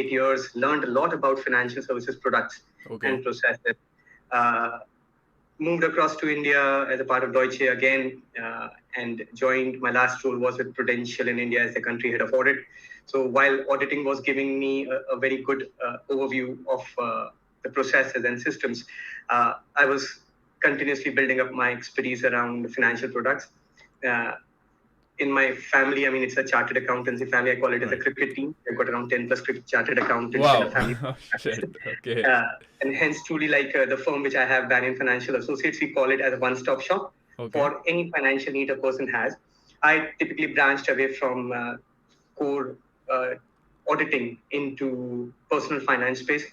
years, learned a lot about financial services products and processes. Moved across to India as a part of Deutsche again, and joined. My last role was with Prudential in India as the country head of audit. So while auditing was giving me a very good overview of the processes and systems, I was continuously building up my expertise around financial products. In my family, I mean, it's a chartered accountancy family. I call it as a cricket team. I've got around 10 plus chartered accountants in the family. Okay. And hence, truly, like the firm which I have, Banyan Financial Associates, we call it as a one-stop shop for any financial need a person has. I typically branched away from core auditing into personal finance space,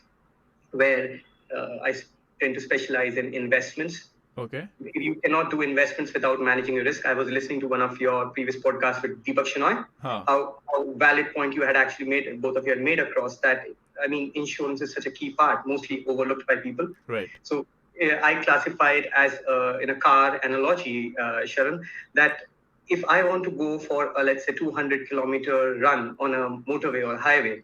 where I tend to specialize in investments. Okay. You cannot do investments without managing your risk. I was listening to one of your previous podcasts with Deepak Shenoy. How valid point you had actually made, both of you had made across that. I mean, insurance is such a key part, mostly overlooked by people. Right. So I classify it as in a car analogy, Sharan, that if I want to go for a, let's say, 200-kilometer run on a motorway or highway,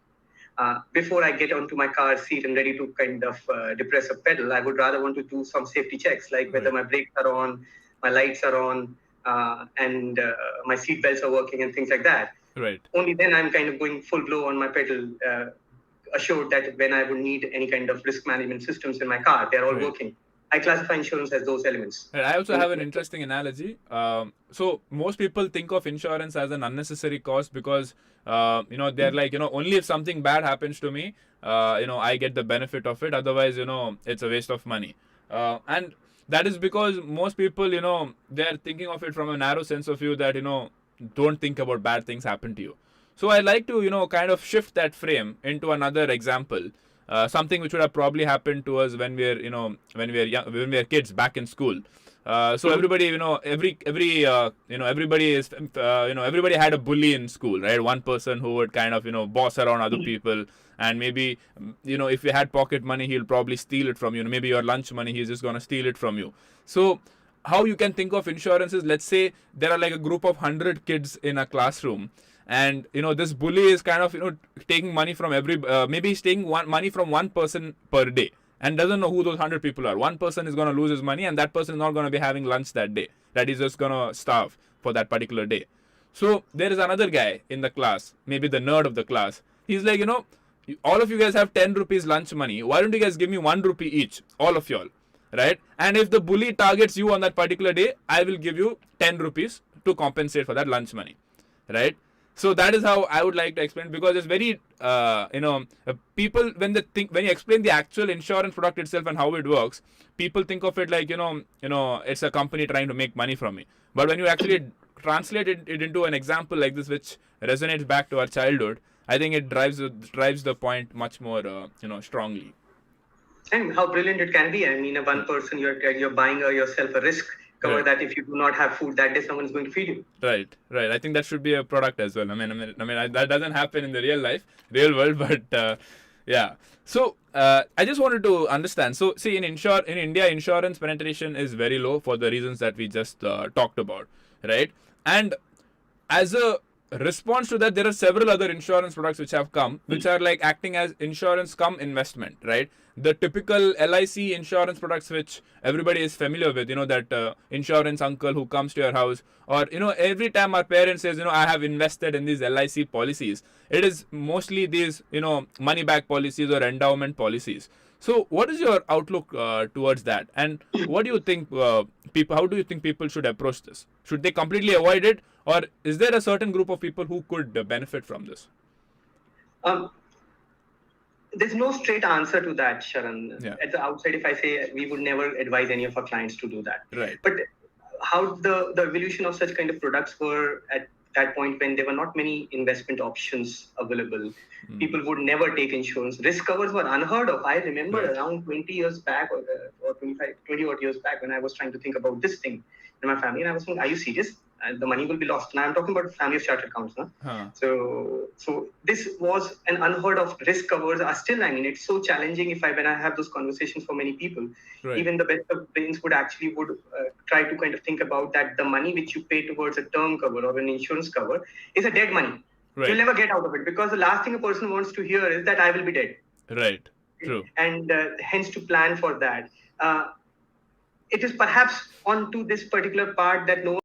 before I get onto my car seat and ready to kind of depress a pedal, I would rather want to do some safety checks, like whether my brakes are on, my lights are on, and my seat belts are working and things like that. Right. Only then I'm kind of going full blow on my pedal, assured that when I would need any kind of risk management systems in my car, they're all working. I classify insurance as those elements. I also have an interesting analogy. So most people think of insurance as an unnecessary cost because, they're like, only if something bad happens to me, I get the benefit of it. Otherwise, it's a waste of money. And that is because most people, they're thinking of it from a narrow sense of view that, don't think about bad things happen to you. So I like to, kind of shift that frame into another example. Something which would have probably happened to us when we were kids back in school. So everybody, everybody had a bully in school, right? One person who would kind of, boss around other people, and maybe, if you had pocket money, he'll probably steal it from you. Maybe your lunch money, he's just gonna steal it from you. So how you can think of insurance is, let's say there are like a group of 100 kids in a classroom. And this bully is kind of taking money from maybe he's taking money from one person per day and doesn't know who those 100 people are. One person is going to lose his money, and that person is not going to be having lunch that day. That is just going to starve for that particular day. So there is another guy in the class, maybe the nerd of the class. He's like, all of you guys have 10 rupees lunch money. Why don't you guys give me 1 rupee each, all of y'all, right? And if the bully targets you on that particular day, I will give you 10 rupees to compensate for that lunch money, right? So that is how I would like to explain, because it's very, people, when you explain the actual insurance product itself and how it works, people think of it like, it's a company trying to make money from me. But when you actually translate it into an example like this, which resonates back to our childhood, I think it drives the point much more, strongly. And how brilliant it can be. I mean, one person, you're buying yourself a risk cover that if you do not have food that day, someone is going to feed you. Right. I think that should be a product as well. I mean, that doesn't happen in the real world, but yeah. So I just wanted to understand. So see, in India, insurance penetration is very low for the reasons that we just talked about, right? And as a response to that, there are several other insurance products which have come, which are like acting as insurance cum investment, right? The typical LIC insurance products which everybody is familiar with, that insurance uncle who comes to your house, or, every time our parents says, I have invested in these LIC policies, it is mostly these, money back policies or endowment policies. So what is your outlook towards that? And what do you think how do you think people should approach this? Should they completely avoid it? Or is there a certain group of people who could benefit from this? There's no straight answer to that, Sharan. Yeah. At the outside, if I say we would never advise any of our clients to do that. Right. But how the evolution of such kind of products were at that point when there were not many investment options available. People would never take insurance. Risk covers were unheard of. I remember around 20 years back or 20 odd years back when I was trying to think about this thing in my family, and I was saying, are you serious? The money will be lost. Now I'm talking about family of chartered accounts. So this was an unheard of. Risk covers are still, it's so challenging when I have those conversations for many people. Right. Even the best of brains would try to kind of think about that the money which you pay towards a term cover or an insurance cover is a dead money. Right. You'll never get out of it, because the last thing a person wants to hear is that I will be dead. Right. True. And hence to plan for that. It is perhaps onto this particular part that no